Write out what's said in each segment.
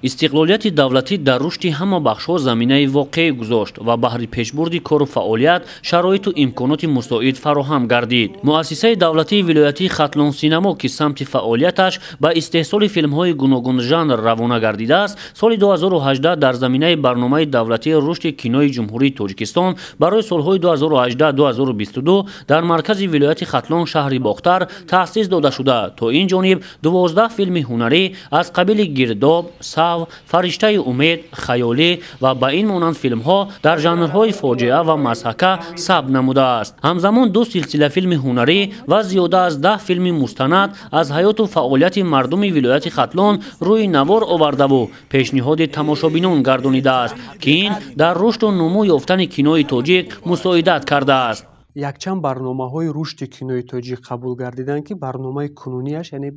истиқлолияти давлатӣ дар рушди ҳама бахшҳо заминаи воқеӣ гузошт ва баҳри пешбурди кору фаъолият шароиту имконоти мусоид фароҳам гардид. муассисаи давлатии вилоятии Хатлон синамо ки самти фаъолияташ ба истеҳсоли филмҳои гуногун жанр равона гардидааст, соли 2018 дар заминаи барномаи давлатии рушди кинои ҷумҳурии Тоҷикистон барои солҳои 2018-2022 дар маркази вилояти Хатлон шаҳри Бохтар таъсис дода шуда. То ин ҷониб 12 филми ҳунарӣ аз қабили Гирдоб, Фариштаи умед, хаёлӣ ва ба ин монанд филмҳо дар жанрҳои фоҷиа ва мазҳака сабт намудааст. ҳамзамон 2 силсила филми ҳунарӣ ва зиёда аз 10 филми мустанад аз ҳаёту фаъолияти мардуми вилояти Хатлон рӯи навор овардаву пешниҳоди тамошобинон гардонидааст, ки ин дар рушду нумӯ ёфтани кинои тоҷик мусоидат кардааст. якчанд барномаҳои рушди кинои тоҷик қабул гардиданд, ки барномаи кунуниаш яъне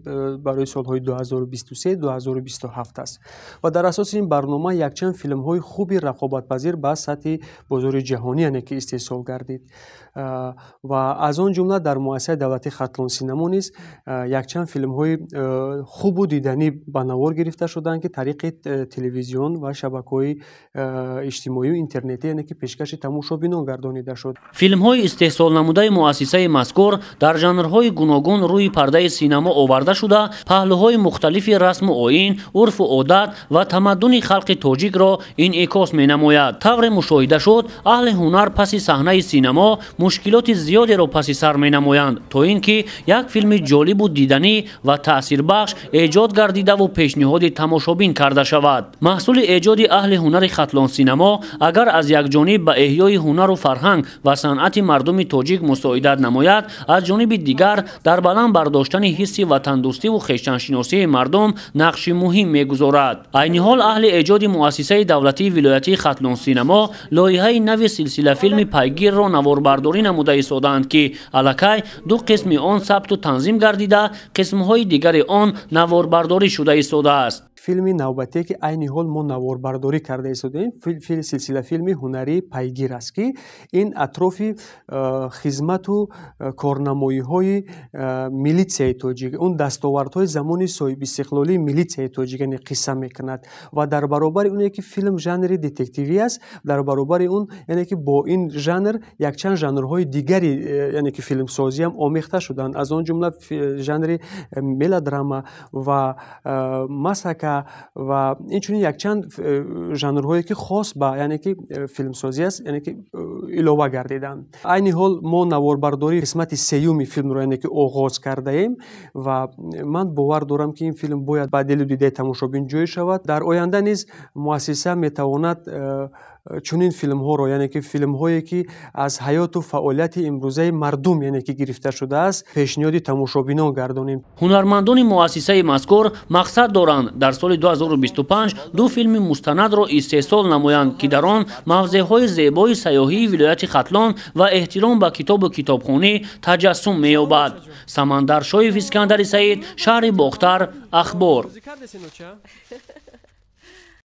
барои солҳои 2023-2027 аст ва дар асоси ин барнома якчанд филмҳои хуби рақобатпазир ба сатҳи бозори ҷаҳонӣ яъне ки истеҳсол гардид ва аз он ҷумла дар муассисаи давлатии Хатлон синамо низ якчанд филмҳои хубу диданӣ ба навор гирифта шуданд, ки тариқи телевизион ва шабакаҳои иҷтимоию интернетӣ яъне ки пешкаши тамошобинон гардонида шуд. филмҳои истеҳсол намудаи муассисаи мазкур дар жанрҳои гуногун рӯи пардаи синамо оварда шуда, паҳлӯҳои мухталифи расму оин, урфу одат ва тамаддуни халқи тоҷикро инъикос менамояд. тавре мушоҳида шуд, аҳли ҳунар паси саҳнаи синамо мушкилоти зиёдеро паси сар менамоянд, то ин ки як филми ҷолибу диданӣ ва таъсирбахш эҷод гардидаву пешниҳоди тамошобин карда шавад. маҳсули эҷоди аҳли ҳунари Хатлон синамо агар аз якҷониб ба эҳёи ҳунару фарҳанг ва санъати мардуми тоҷик мусоидат намояд, аз ҷониби дигар дар баланд бардоштани ҳисси ватандӯстиву хештаншиносии мардум нақши муҳим мегузорад. айни ҳол аҳли эҷоди муассисаи давлатии вилоятии Хатлон синамо лоиҳаи нави силсила филми пайгирро наворбардорӣ намуда истодаанд, ки аллакай 2 қисми он сабту танзим гардида, қисмҳои дигари он наворбардорӣ шуда истодааст. филми навбатие ки айни ҳол мо наворбардорӣ карда истодаем, силсила филми ҳунарии пайгир аст, ки ин атрофи хизмату корнамоиҳои милитсияи тоҷик, он дастовардҳои замони соҳибистиқлолии милитсияи тоҷик яъне қисса мекунад ва дар баробари оне ки филм жанри детективӣ аст, дар баробари он яъне ки бо ин жанр якчанд жанрҳои дигари яъне ки филмсозиам омехта шуданд, аз он ҷумла жанри мелодрама ва масака ва инчунин якчанд жанрҳое ки хос ба яъне ки филмсозӣ аст яъне ки илова гардиданд. айни ҳол мо наворбардории қисмати сеюми филмро яъне ки оғоз кардаем ва ман бовар дорам ки ин филм бояд ба дилу дидаи тамошобин ҷой шавад. дар оянда низ муассиса метавонад чунин филмҳоро яъне ки филмҳое ки аз ҳаёту фаъолияти имрӯзаи мардум яъне ки гирифта шудааст пешниҳоди тамошобинон гардонем. ҳунармандони муассисаи мазкур мақсад доранд дар соли 2025 2 филми мустанадро истеҳсол намоянд, ки дар он мавзеъҳои зебои сайёҳии вилояти Хатлон ва эҳтиром ба китобу китобхонӣ таҷассум меёбад. Самандар Шоев, Искандари Саид, шаҳри Бохтар, Ахбор.